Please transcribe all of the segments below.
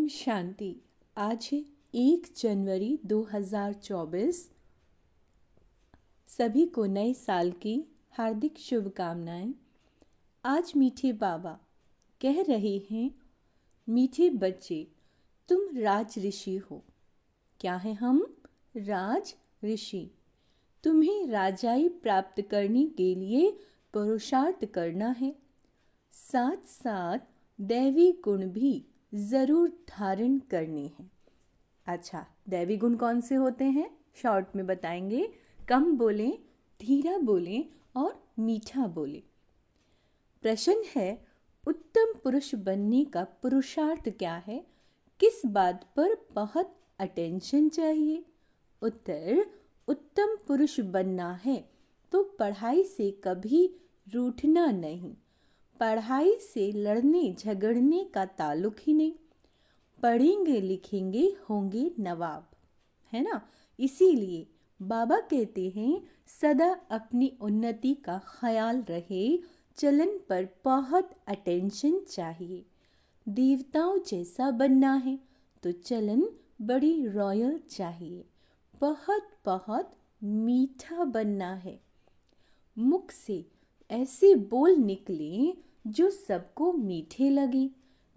शांति। आज है 1 जनवरी 2024। सभी को नए साल की हार्दिक शुभकामनाएं। आज मीठे बाबा कह रहे हैं, मीठे बच्चे तुम राज ऋषि हो। क्या है हम? राज ऋषि। तुम्हें राजाई प्राप्त करने के लिए पुरुषार्थ करना है, साथ साथ दैवी गुण भी ज़रूर धारण करने हैं। अच्छा, दैवी गुण कौन से होते हैं? शॉर्ट में बताएंगे। कम बोलें, धीरा बोलें और मीठा बोलें। प्रश्न है, उत्तम पुरुष बनने का पुरुषार्थ क्या है? किस बात पर बहुत अटेंशन चाहिए? उत्तर, उत्तम पुरुष बनना है तो पढ़ाई से कभी रूठना नहीं। पढ़ाई से लड़ने झगड़ने का ताल्लुक ही नहीं। पढ़ेंगे लिखेंगे होंगे नवाब, है ना? इसीलिए बाबा कहते हैं, सदा अपनी उन्नति का ख्याल रहे, चलन पर बहुत अटेंशन चाहिए। देवताओं जैसा बनना है तो चलन बड़ी रॉयल चाहिए। बहुत बहुत मीठा बनना है। मुख से ऐसे बोल निकले जो सबको मीठे लगे,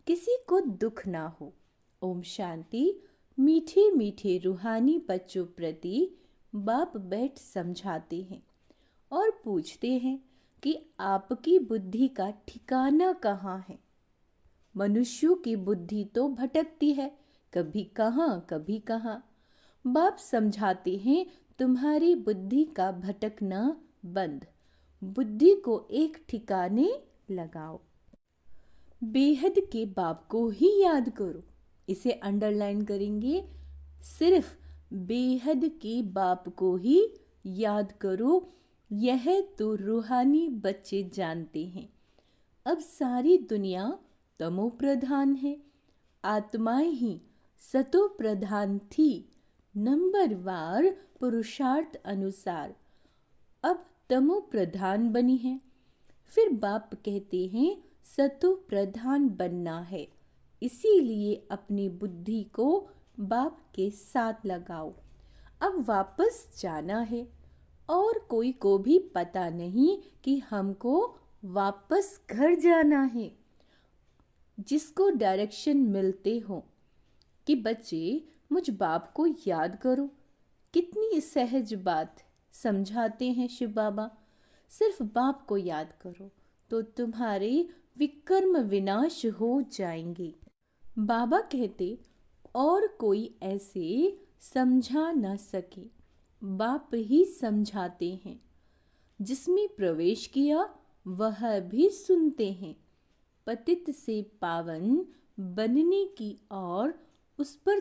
किसी को दुख ना हो। ओम शांति। मीठे मीठे रूहानी बच्चों प्रति बाप बैठ समझाते हैं और पूछते हैं कि आपकी बुद्धि का ठिकाना कहाँ है? मनुष्यों की बुद्धि तो भटकती है, कभी कहाँ कभी कहाँ। बाप समझाते हैं, तुम्हारी बुद्धि का भटकना बंद, बुद्धि को एक ठिकाने लगाओ। बेहद के बाप को ही याद करो। इसे अंडरलाइन करेंगे। सिर्फ बेहद के बाप को ही याद करो, यह तो रूहानी बच्चे जानते हैं। अब सारी दुनिया तमो प्रधान है, आत्माएं ही सतो प्रधान थी। नंबरवार पुरुषार्थ अनुसार अब तमो प्रधान बनी है। फिर बाप कहते हैं, सतो प्रधान बनना है, इसीलिए अपनी बुद्धि को बाप के साथ लगाओ। अब वापस जाना है और कोई को भी पता नहीं कि हमको वापस घर जाना है। जिसको डायरेक्शन मिलते हो कि बच्चे मुझ बाप को याद करो, कितनी सहज बात समझाते हैं शिव बाबा। सिर्फ बाप को याद करो तो तुम्हारे विकर्म विनाश हो जाएंगे। बाबा कहते, और कोई ऐसे समझा न सके, बाप ही समझाते हैं। जिसमें प्रवेश किया वह भी सुनते हैं। पतित से पावन बनने की और उस पर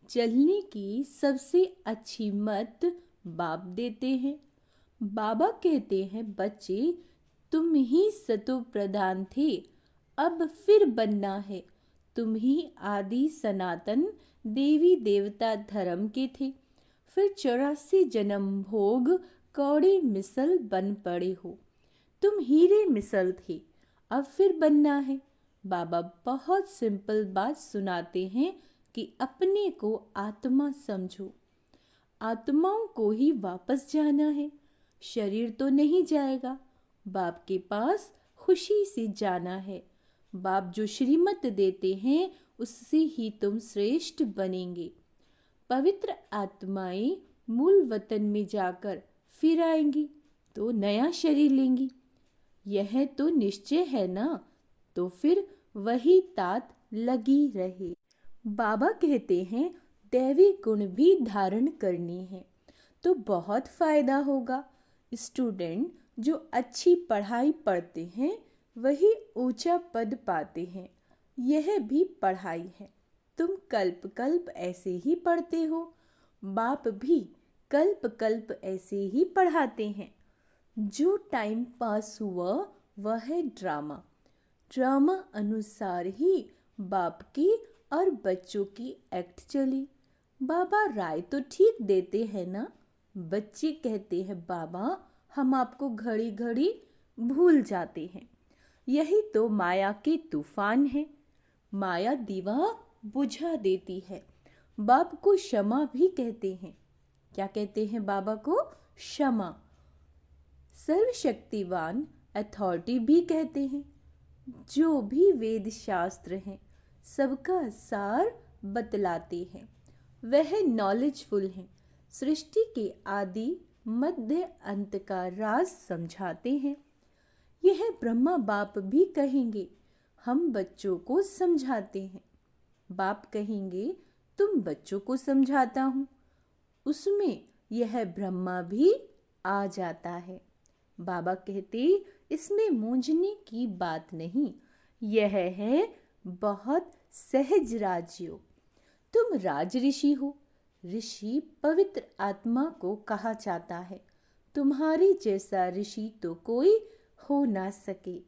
चलने की सबसे अच्छी मत बाप देते हैं। बाबा कहते हैं, बच्चे तुम ही सतो प्रधान थे, अब फिर बनना है। तुम ही आदि सनातन देवी देवता धर्म के थे, फिर 84 जन्म भोग कौड़े मिसल बन पड़े हो। तुम हीरे मिसल थे, अब फिर बनना है। बाबा बहुत सिंपल बात सुनाते हैं कि अपने को आत्मा समझो। आत्माओं को ही वापस जाना है, शरीर तो नहीं जाएगा। बाप के पास खुशी से जाना है। बाप जो श्रीमत देते हैं उससे ही तुम श्रेष्ठ बनेंगे। पवित्र आत्माएं मूल वतन में जाकर फिर आएंगी तो नया शरीर लेंगी। यह तो निश्चय है ना, तो फिर वही तात लगी रहे। बाबा कहते हैं, दैवी गुण भी धारण करनी है तो बहुत फायदा होगा। स्टूडेंट जो अच्छी पढ़ाई पढ़ते हैं वही ऊंचा पद पाते हैं। यह भी पढ़ाई है। तुम कल्प कल्प ऐसे ही पढ़ते हो, बाप भी कल्प कल्प ऐसे ही पढ़ाते हैं। जो टाइम पास हुआ वह है ड्रामा। ड्रामा अनुसार ही बाप की और बच्चों की एक्ट चली। बाबा राय तो ठीक देते हैं ना। बच्चे कहते हैं, बाबा हम आपको घड़ी घड़ी भूल जाते हैं। यही तो माया के तूफान है। माया दीवा बुझा देती है। बाप को क्षमा भी कहते हैं। क्या कहते हैं बाबा को? क्षमा। सर्वशक्तिवान अथॉरिटी भी कहते हैं। जो भी वेद शास्त्र हैं सबका सार बतलाते हैं। वह नॉलेजफुल हैं। सृष्टि के आदि मध्य अंत का राज समझाते हैं। यह ब्रह्मा बाप भी कहेंगे, हम बच्चों को समझाते हैं। बाप कहेंगे, तुम बच्चों को समझाता हूँ। उसमें यह ब्रह्मा भी आ जाता है। बाबा कहते, इसमें मूंझने की बात नहीं, यह है बहुत सहज राजयोग। तुम राज ऋषि हो। ऋषि पवित्र आत्मा को कहा जाता है। तुम्हारी जैसा ऋषि तो कोई हो ना सके।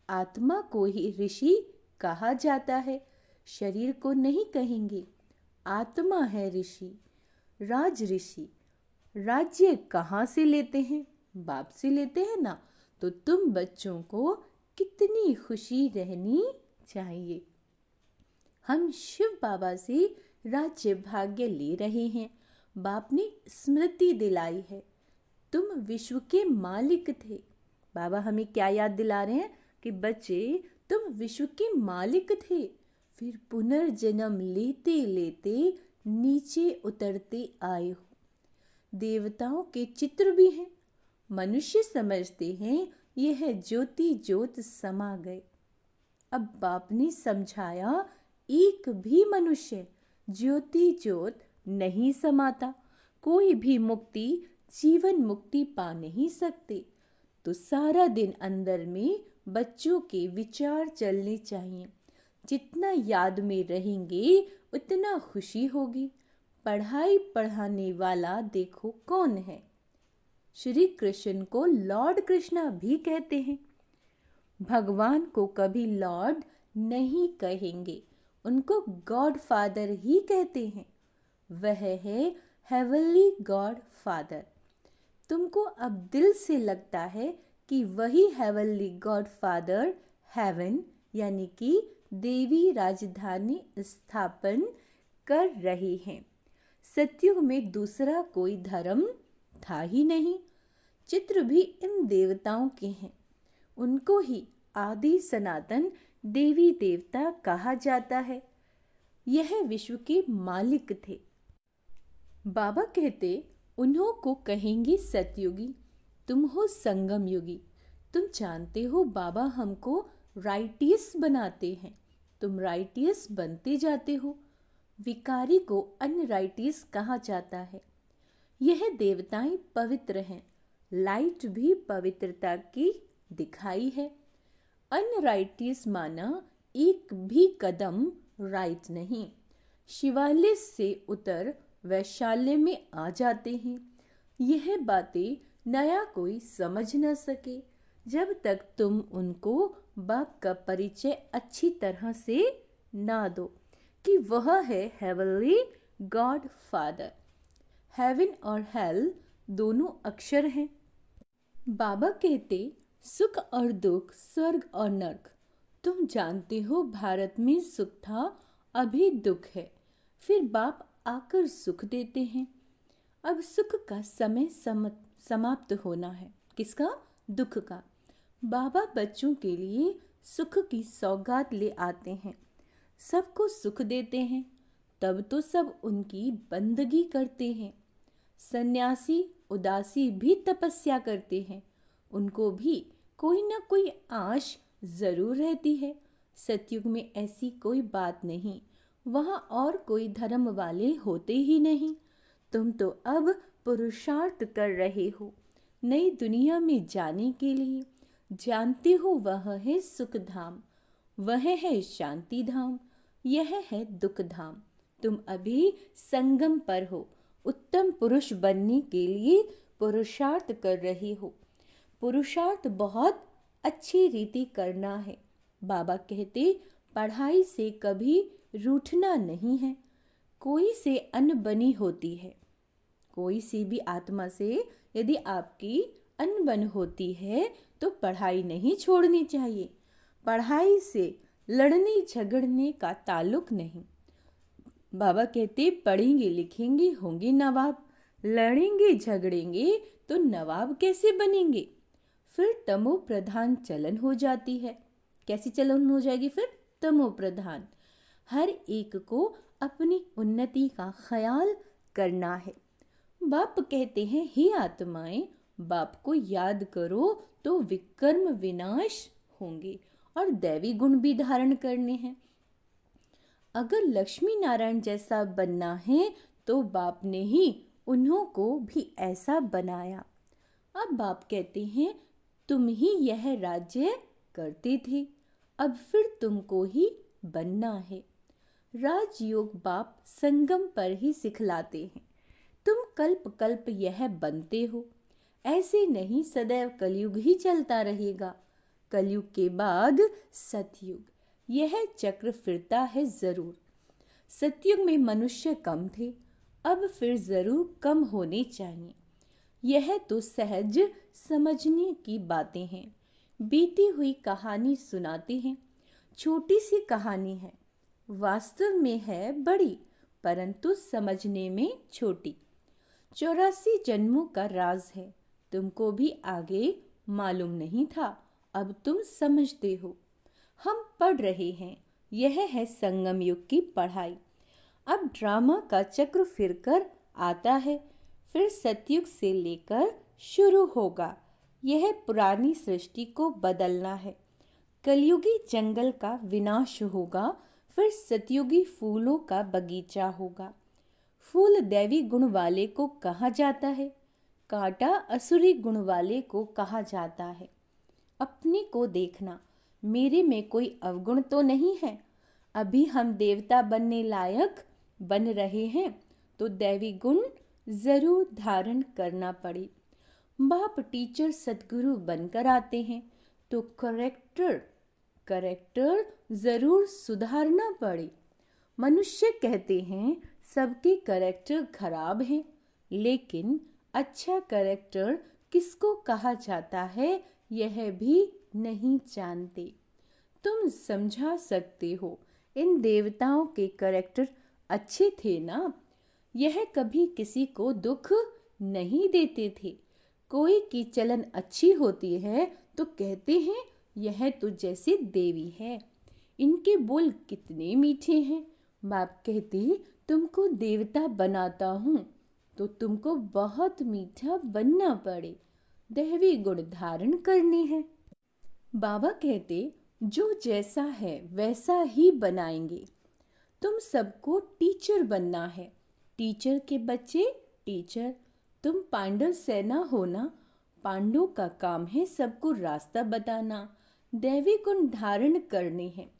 आत्मा को ही ऋषि कहा जाता है, शरीर को नहीं कहेंगे। आत्मा है ऋषि, राज ऋषि। राज्य कहाँ से लेते हैं? बाप से लेते हैं ना। तो तुम बच्चों को कितनी खुशी रहनी चाहिए। हम शिव बाबा से राज्य भाग्य ले रहे हैं। बाप ने स्मृति दिलाई है, तुम विश्व के मालिक थे। बाबा हमें क्या याद दिला रहे हैं कि बच्चे तुम विश्व के मालिक थे, फिर पुनर्जन्म लेते लेते नीचे उतरते आए हो। देवताओं के चित्र भी हैं। मनुष्य समझते हैं यह ज्योति ज्योत समा गए। अब बाप ने समझाया, एक भी मनुष्य ज्योति ज्योत नहीं समाता। कोई भी मुक्ति जीवन मुक्ति पा नहीं सकते। तो सारा दिन अंदर में बच्चों के विचार चलने चाहिए। जितना याद में रहेंगे उतना खुशी होगी। पढ़ाई पढ़ाने वाला देखो कौन है? श्री कृष्ण को लॉर्ड कृष्णा भी कहते हैं। भगवान को कभी लॉर्ड नहीं कहेंगे, उनको गॉड फादर ही कहते हैं। वह है हेवनली गॉड फादर। तुमको अब दिल से लगता है कि वही हेवनली गॉड फादर हेवन यानी कि देवी राजधानी स्थापन कर रहे हैं। सतयुग में दूसरा कोई धर्म था ही नहीं। चित्र भी इन देवताओं के हैं। उनको ही आदि सनातन देवी देवता कहा जाता है। यह विश्व के मालिक थे। बाबा कहते, उन्हों को कहेंगे सतयुगी, तुम हो संगम युगी। तुम जानते हो बाबा हमको राइटियस बनाते हैं, तुम राइटियस बनते जाते हो। विकारी को अनराइटियस कहा जाता है। यह देवताएं पवित्र हैं। लाइट भी पवित्रता की दिखाई है। अनराइटियस माना एक भी कदम राइट नहीं। शिवालय से उतर वैशाल्य में आ जाते हैं। यह बातें नया कोई समझ न सके जब तक तुम उनको बाप का परिचय अच्छी तरह से ना दो कि वह है हेवनली गॉड फादर। हेवन और हेल दोनों अक्षर हैं। बाबा कहते, सुख और दुख, स्वर्ग और नर्क। तुम जानते हो भारत में सुख था, अभी दुख है। फिर बाप आकर सुख देते हैं। अब सुख का समय समाप्त होना है। किसका? दुख का। बाबा बच्चों के लिए सुख की सौगात ले आते हैं, सबको सुख देते हैं। तब तो सब उनकी बंदगी करते हैं। सन्यासी उदासी भी तपस्या करते हैं, उनको भी कोई ना कोई आश जरूर रहती है। सतयुग में ऐसी कोई बात नहीं, वहाँ और कोई धर्म वाले होते ही नहीं। तुम तो अब पुरुषार्थ कर रहे हो नई दुनिया में जाने के लिए। जानते हो वह है सुख धाम, वह है शांति धाम, यह है दुख धाम। तुम अभी संगम पर हो। उत्तम पुरुष बनने के लिए पुरुषार्थ कर रहे हो। पुरुषार्थ बहुत अच्छी रीति करना है। बाबा कहते, पढ़ाई से कभी रूठना नहीं है। कोई से अनबनी होती है, कोई सी भी आत्मा से यदि आपकी अनबन होती है तो पढ़ाई नहीं छोड़नी चाहिए। पढ़ाई से लड़ने झगड़ने का ताल्लुक नहीं। बाबा कहते पढ़ेंगे लिखेंगे होंगे नवाब, लड़ेंगे झगड़ेंगे तो नवाब कैसे बनेंगे। फिर तमो प्रधान चलन हो जाती है। कैसी चलन हो जाएगी फिर? तमो प्रधान। हर एक को अपनी उन्नति का ख्याल करना है। बाप कहते हैं हे आत्माएं, बाप को याद करो तो विकर्म विनाश होंगे और दैवी गुण भी धारण करने हैं। अगर लक्ष्मी नारायण जैसा बनना है तो बाप ने ही उन्हों को भी ऐसा बनाया। अब बाप कहते हैं तुम ही यह राज्य करते थे, अब फिर तुमको ही बनना है। राजयोग बाप संगम पर ही सिखलाते हैं। तुम कल्प कल्प यह बनते हो, ऐसे नहीं सदैव कलयुग ही चलता रहेगा। कलयुग के बाद सतयुग, यह चक्र फिरता है जरूर। सतयुग में मनुष्य कम थे, अब फिर जरूर कम होने चाहिए। यह तो सहज समझने की बातें हैं। बीती हुई कहानी सुनाते हैं। छोटी सी कहानी है, वास्तव में है बड़ी, परंतु समझने में छोटी। 84 जन्मों का राज है, तुमको भी आगे मालूम नहीं था, अब तुम समझते हो। हम पढ़ रहे हैं, यह है संगम युग की पढ़ाई। अब ड्रामा का चक्र फिरकर आता है, फिर सतयुग से लेकर शुरू होगा। यह पुरानी सृष्टि को बदलना है। कलयुगी जंगल का विनाश होगा, फिर सतयुगी फूलों का बगीचा होगा। फूल दैवी गुण वाले को कहा जाता है, कांटा असुरी गुण वाले को कहा जाता है। अपने को देखना, मेरे में कोई अवगुण तो नहीं है। अभी हम देवता बनने लायक बन रहे हैं तो दैवी गुण जरूर धारण करना पड़े। बाप टीचर सदगुरु बनकर आते हैं तो करेक्टर जरूर सुधारना पड़े। मनुष्य कहते हैं सबके करेक्टर खराब हैं, लेकिन अच्छा करेक्टर किसको कहा जाता है यह भी नहीं जानते। तुम समझा सकते हो, इन देवताओं के करेक्टर अच्छे थे ना। यह कभी किसी को दुख नहीं देते थे। कोई की चलन अच्छी होती है तो कहते हैं यह तो जैसे देवी है, इनके बोल कितने मीठे हैं। बाप कहते तुमको देवता बनाता हूँ तो तुमको बहुत मीठा बनना पड़े, दैवी गुण धारण करने हैं। बाबा कहते जो जैसा है वैसा ही बनाएंगे। तुम सबको टीचर बनना है, टीचर के बच्चे टीचर। तुम पांडव सेना हो ना, पांडव का काम है सबको रास्ता बताना, दैवी गुण धारण करने हैं।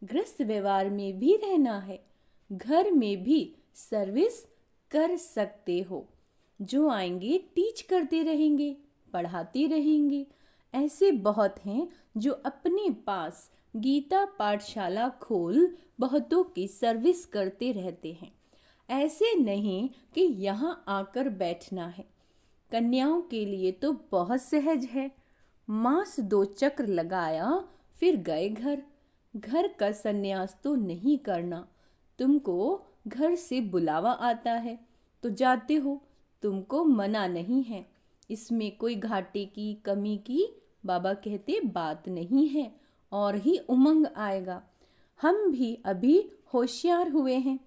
गृहस्थ व्यवहार में भी रहना है, घर में भी सर्विस कर सकते हो। जो आएंगे टीच करते रहेंगे, पढ़ाते रहेंगे। ऐसे बहुत हैं जो अपने पास गीता पाठशाला खोल बहुतों की सर्विस करते रहते हैं। ऐसे नहीं कि यहाँ आकर बैठना है। कन्याओं के लिए तो बहुत सहज है, मास 2 चक्र लगाया फिर गए घर। घर का संन्यास तो नहीं करना। तुमको घर से बुलावा आता है तो जाते हो, तुमको मना नहीं है। इसमें कोई घाटे की कमी की बाबा कहते बात नहीं है, और ही उमंग आएगा। हम भी अभी होशियार हुए हैं,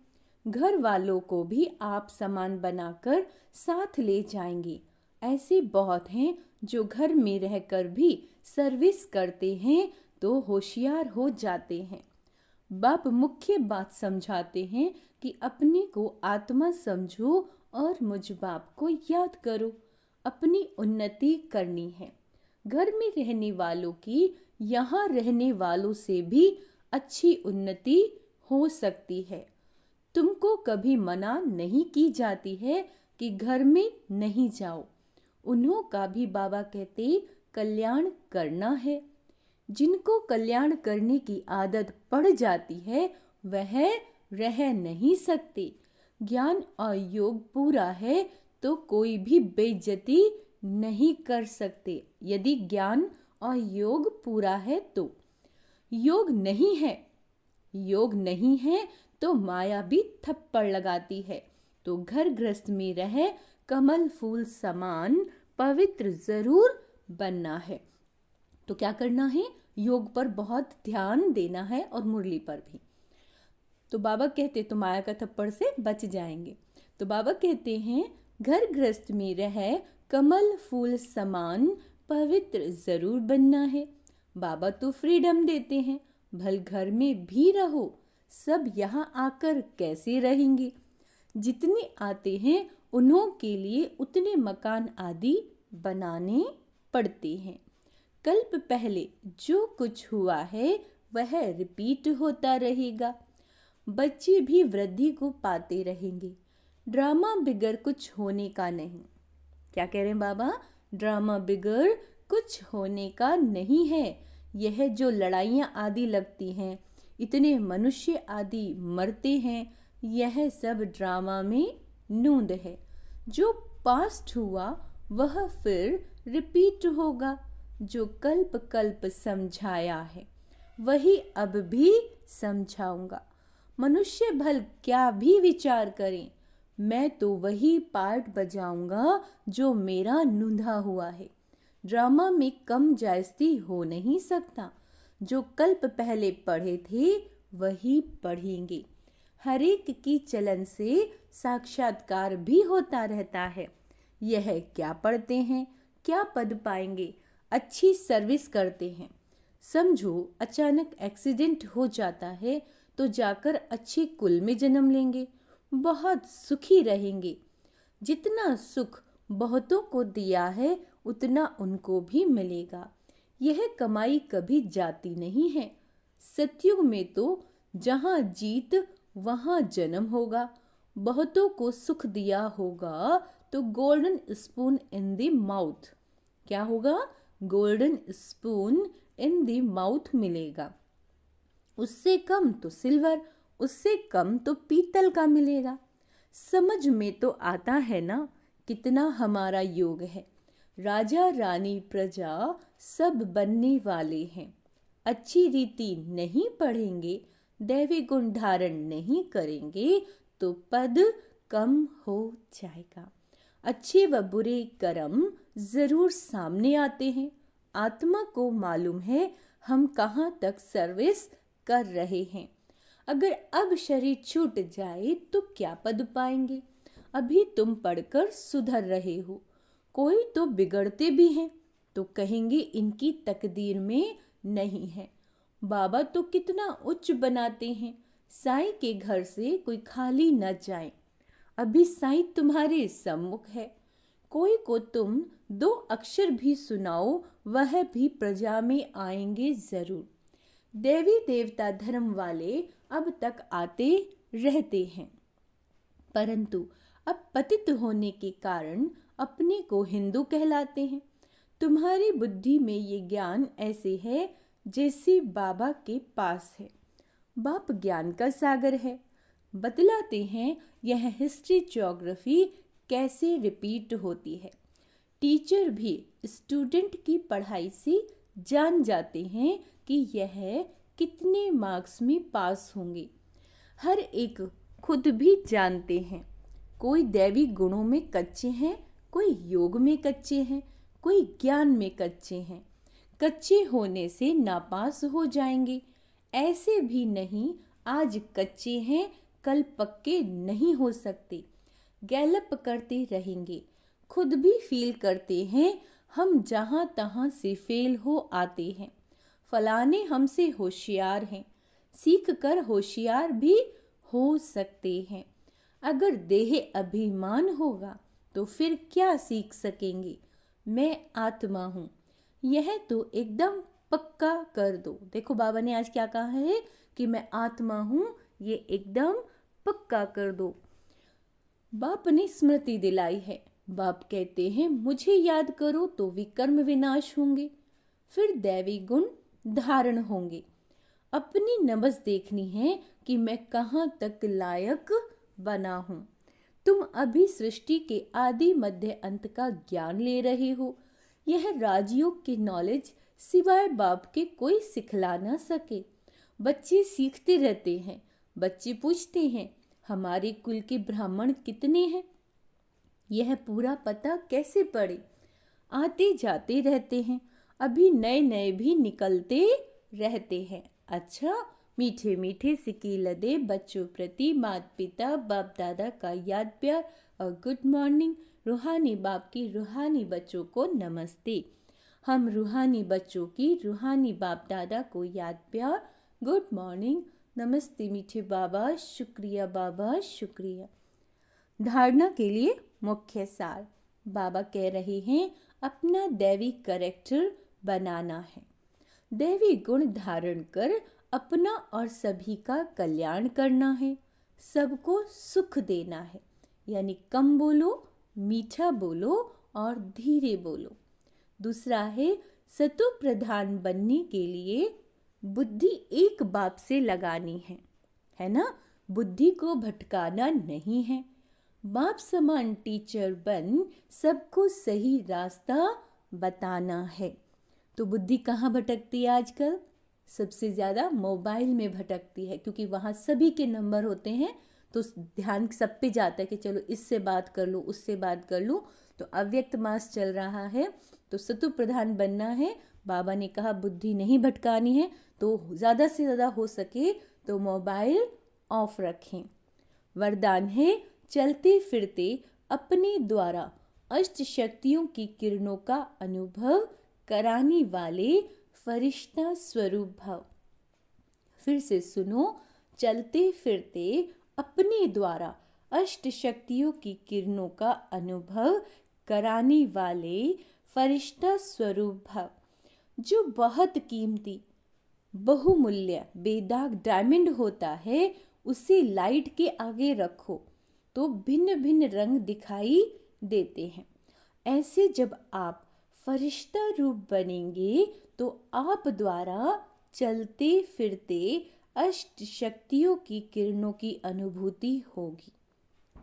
घर वालों को भी आप समान बनाकर साथ ले जाएंगे। ऐसे बहुत हैं जो घर में रहकर भी सर्विस करते हैं तो होशियार हो जाते हैं। बाप मुख्य बात समझाते हैं कि अपने को आत्मा समझो और मुझ बाप को याद करो। अपनी उन्नति करनी है। घर में रहने वालों की यहाँ रहने वालों से भी अच्छी उन्नति हो सकती है। तुमको कभी मना नहीं की जाती है कि घर में नहीं जाओ। उन्हों का भी बाबा कहते कल्याण करना है। जिनको कल्याण करने की आदत पड़ जाती है वह रह नहीं सकते। ज्ञान और योग पूरा है तो कोई भी बेइज्जती नहीं कर सकते। यदि ज्ञान और योग पूरा है तो योग नहीं है, योग नहीं है तो माया भी थप्पड़ लगाती है। तो घर गृहस्थ में रहे कमल फूल समान पवित्र जरूर बनना है। तो क्या करना है? योग पर बहुत ध्यान देना है और मुरली पर भी। तो बाबा कहते तो माया का थप्पड़ से बच जाएंगे। तो बाबा कहते हैं घर गृहस्थ में रहे कमल फूल समान पवित्र जरूर बनना है। बाबा तो फ्रीडम देते हैं, भल घर में भी रहो, सब यहाँ आकर कैसे रहेंगे। जितने आते हैं उन्हों के लिए उतने मकान आदि बनाने पड़ते हैं। कल्प पहले जो कुछ हुआ है वह रिपीट होता रहेगा। बच्चे भी वृद्धि को पाते रहेंगे। ड्रामा बिगर कुछ होने का नहीं। क्या कह रहे हैं बाबा? ड्रामा बिगर कुछ होने का नहीं है। यह जो लड़ाइयाँ आदि लगती हैं, इतने मनुष्य आदि मरते हैं, यह सब ड्रामा में नूंद है। जो पास्ट हुआ वह फिर रिपीट होगा। जो कल्प कल्प समझाया है वही अब भी समझाऊंगा। मनुष्य भल क्या भी विचार करें, मैं तो वही पार्ट बजाऊंगा जो मेरा नूंधा हुआ है। ड्रामा में कम जायज़ती हो नहीं सकता। जो कल्प पहले पढ़े थे वही पढ़ेंगे। हर एक की चलन से साक्षात्कार भी होता रहता है। यह क्या पढ़ते हैं, क्या पद पाएंगे, अच्छी सर्विस करते हैं। समझो अचानक एक्सीडेंट हो जाता है तो जाकर अच्छे कुल में जन्म लेंगे, बहुत सुखी रहेंगे। जितना सुख बहुतों को दिया है उतना उनको भी मिलेगा। यह कमाई कभी जाती नहीं है। सतयुग में तो जहाँ जीत वहाँ जन्म होगा। बहुतों को सुख दिया होगा तो golden spoon in the mouth. क्या होगा? Golden spoon in the mouth मिलेगा। उससे कम तो सिल्वर, उससे कम तो पीतल का मिलेगा। समझ में तो आता है ना कितना हमारा योग है। राजा रानी प्रजा सब बनने वाले हैं। अच्छी रीति नहीं पढ़ेंगे, दैवी गुण धारण नहीं करेंगे तो पद कम हो जाएगा। अच्छे व बुरे कर्म जरूर सामने आते हैं। आत्मा को मालूम है हम कहाँ तक सर्विस कर रहे हैं। अगर अब शरीर छूट जाए तो क्या पद पाएंगे? अभी तुम पढ़कर सुधर रहे हो। कोई तो बिगड़ते भी हैं तो कहेंगे इनकी तकदीर में नहीं है। बाबा तो कितना उच्च बनाते हैं, साईं के घर से कोई खाली न जाए। अभी साईं तुम्हारे सम्मुख है। कोई को तुम 2 अक्षर भी सुनाओ, वह भी प्रजा में आएंगे जरूर। देवी देवता धर्म वाले अब तक आते रहते हैं, परंतु अब पतित होने के कारण अपने को हिंदू कहलाते हैं। तुम्हारी बुद्धि में ये ज्ञान ऐसे है जैसे बाबा के पास है। बाप ज्ञान का सागर है। बतलाते हैं यह हिस्ट्री ज्योग्राफी कैसे रिपीट होती है। टीचर भी स्टूडेंट की पढ़ाई से जान जाते हैं कि यह कितने मार्क्स में पास होंगे। हर एक खुद भी जानते हैं। कोई दैवी गुणों में कच्चे हैं, कोई योग में कच्चे हैं, कोई ज्ञान में कच्चे हैं। कच्चे होने से नापास हो जाएंगे। ऐसे भी नहीं आज कच्चे हैं कल पक्के नहीं हो सकते। गैलप करते रहेंगे। खुद भी फील करते हैं हम जहाँ तहाँ से फेल हो आते हैं। फलाने हमसे होशियार हैं, सीख कर होशियार भी हो सकते हैं। अगर देह अभिमान होगा तो फिर क्या सीख सकेंगे। मैं आत्मा हूँ, यह तो एकदम पक्का कर दो। देखो बाबा ने आज क्या कहा है कि मैं आत्मा हूँ, ये एकदम पक्का कर दो। बाप ने स्मृति दिलाई है। बाप कहते हैं मुझे याद करो तो विकर्म विनाश होंगे, फिर दैवी गुण धारण होंगे। अपनी नब्ज देखनी है कि मैं कहाँ तक लायक बना हूँ। तुम अभी सृष्टि के आदि मध्य अंत का ज्ञान ले रहे हो। यह राजयोग की नॉलेज सिवाय बाप के कोई सिखला ना सके। बच्चे सीखते रहते हैं। बच्चे पूछते हैं, हमारे कुल के ब्राह्मण कितने हैं? यह पूरा पता कैसे पड़े? आते जाते रहते हैं, अभी नए नए भी निकलते रहते हैं। अच्छा, मीठे मीठे सिक्के लदे बच्चों प्रति माता पिता बाप दादा का याद प्यार और गुड मॉर्निंग। रूहानी बाप की रूहानी बच्चों को नमस्ते। हम रूहानी बच्चों की रूहानी बाप दादा को याद प्यार, गुड मॉर्निंग, नमस्ते मीठे बाबा, शुक्रिया बाबा, शुक्रिया। धारणा के लिए मुख्य सार। बाबा कह रहे हैं, अपना दैवी कैरेक्टर बनाना है। दैवी गुण धारण कर अपना और सभी का कल्याण करना है। सबको सुख देना है, यानी कम बोलो, मीठा बोलो और धीरे बोलो। दूसरा है, सतो प्रधान बनने के लिए बुद्धि एक बाप से लगानी है ना? बुद्धि को भटकाना नहीं है। बाप समान टीचर बन सबको सही रास्ता बताना है। तो बुद्धि कहाँ भटकती है आजकल? सबसे ज़्यादा मोबाइल में भटकती है, क्योंकि वहाँ सभी के नंबर होते हैं, तो ध्यान सब पे जाता है कि चलो इससे बात कर लूँ, उससे बात कर लूँ। तो अव्यक्त मास चल रहा है, तो सतु प्रधान बनना है। बाबा ने कहा बुद्धि नहीं भटकानी है, तो ज़्यादा से ज़्यादा हो सके तो मोबाइल ऑफ रखें। वरदान है, चलते फिरते अपने द्वारा अष्ट शक्तियों की किरणों का अनुभव कराने वाले फरिश्ता स्वरूप भव। फिर से सुनो, चलते फिरते अपने द्वारा अष्ट शक्तियों की किरणों का अनुभव कराने वाले फरिश्ता स्वरूप भव। जो बहुत कीमती, बहुमूल्य, बेदाग डायमंड होता है, उसे लाइट के आगे रखो तो भिन्न भिन्न रंग दिखाई देते हैं। ऐसे जब आप फरिश्ता रूप बनेंगे तो आप द्वारा चलते फिरते अष्ट शक्तियों की किरणों की अनुभूति होगी।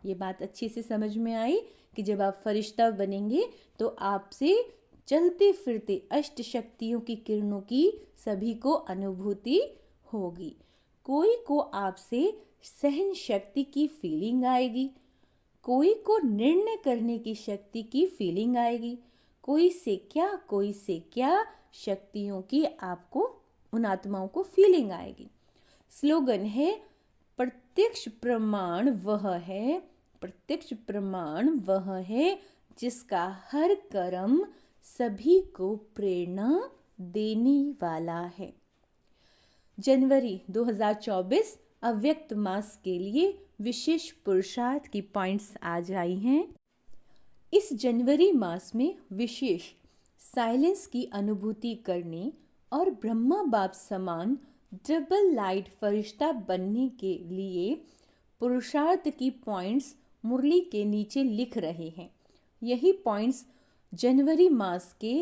ये बात अच्छे से समझ में आई कि जब आप फरिश्ता बनेंगे तो आपसे चलते फिरते अष्ट शक्तियों की किरणों की सभी को अनुभूति होगी। कोई को आपसे सहन शक्ति की फीलिंग आएगी, कोई को निर्णय करने की शक्ति की फीलिंग आएगी, कोई से क्या शक्तियों की आपको, उन आत्माओं को फीलिंग आएगी। स्लोगन है, प्रत्यक्ष प्रमाण वह है, प्रत्यक्ष प्रमाण वह है जिसका हर कर्म सभी को प्रेरणा देने वाला है। जनवरी 2024 अव्यक्त मास के लिए विशेष पुरुषार्थ की पॉइंट्स आज आई हैं। इस जनवरी मास में विशेष साइलेंस की अनुभूति करने और ब्रह्मा बाप समान डबल लाइट फरिश्ता बनने के लिए पुरुषार्थ की पॉइंट्स मुरली के नीचे लिख रहे हैं। यही पॉइंट्स जनवरी मास के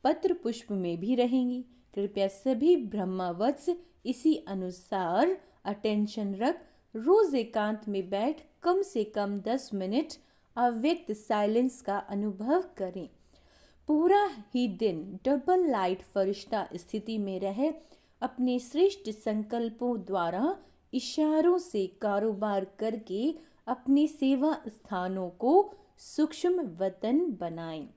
पत्र पुष्प में भी रहेंगी। कृपया सभी ब्रह्मावत्स इसी अनुसार अटेंशन रख रोज एकांत में बैठ कम से कम 10 मिनट अव्यक्त साइलेंस का अनुभव करें। पूरा ही दिन डबल लाइट फरिश्ता स्थिति में रहे अपने श्रेष्ठ संकल्पों द्वारा इशारों से कारोबार करके अपने सेवा स्थानों को सूक्ष्म वतन बनाएं।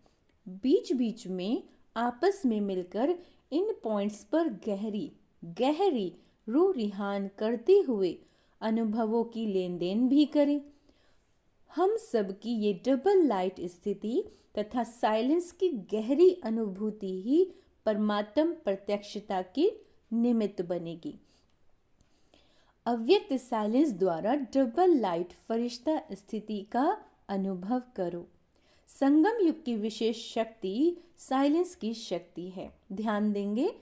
बीच बीच में आपस में मिलकर इन पॉइंट्स पर गहरी रूह रिहान करते हुए अनुभवों की लेन देन भी करें। हम सब की ये डबल लाइट स्थिति तथा साइलेंस की गहरी अनुभूति ही परमात्म प्रत्यक्षता की निमित्त बनेगी। अव्यक्त साइलेंस द्वारा डबल लाइट फरिश्ता स्थिति का अनुभव करो। संगम युग की विशेष शक्ति साइलेंस की शक्ति है। ध्यान देंगे,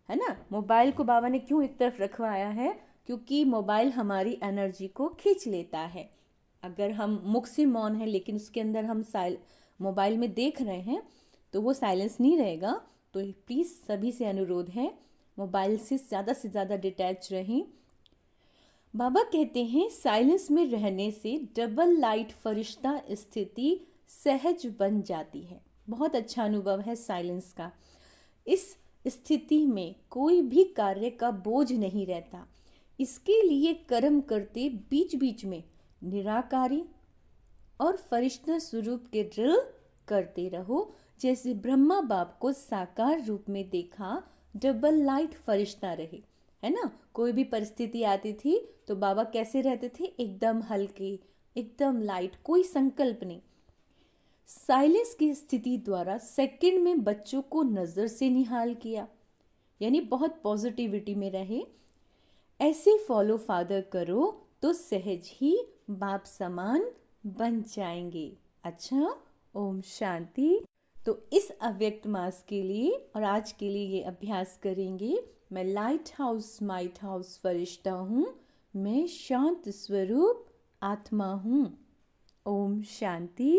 है ना? मोबाइल को बाबा ने क्यों एक तरफ रखवाया है? क्योंकि मोबाइल हमारी एनर्जी को खींच लेता है। अगर हम मुख से मौन है लेकिन उसके अंदर हम मोबाइल में देख रहे हैं तो वो साइलेंस नहीं रहेगा। तो प्लीज़ सभी से अनुरोध है, मोबाइल से ज़्यादा डिटैच रहें। बाबा कहते हैं साइलेंस में रहने से डबल लाइट फरिश्ता स्थिति सहज बन जाती है। बहुत अच्छा अनुभव है साइलेंस का। इस स्थिति में कोई भी कार्य का बोझ नहीं रहता। इसके लिए कर्म करते बीच बीच में निराकारी और फरिश्ता स्वरूप के ड्रिल करते रहो। जैसे ब्रह्मा बाप को साकार रूप में देखा, डबल लाइट फरिश्ता रहे, है ना। कोई भी परिस्थिति आती थी तो बाबा कैसे रहते थे, एकदम हल्के, एकदम लाइट, कोई संकल्प नहीं। साइलेंस की स्थिति द्वारा सेकंड में बच्चों को नज़र से निहाल किया, यानी बहुत पॉजिटिविटी में रहे। ऐसे फॉलो फादर करो तो सहज ही बाप समान बन जाएंगे। अच्छा, ओम शांति। तो इस अव्यक्त मास के लिए और आज के लिए ये अभ्यास करेंगे। मैं लाइट हाउस फरिश्ता हूँ, मैं शांत स्वरूप आत्मा हूँ। ओम शांति।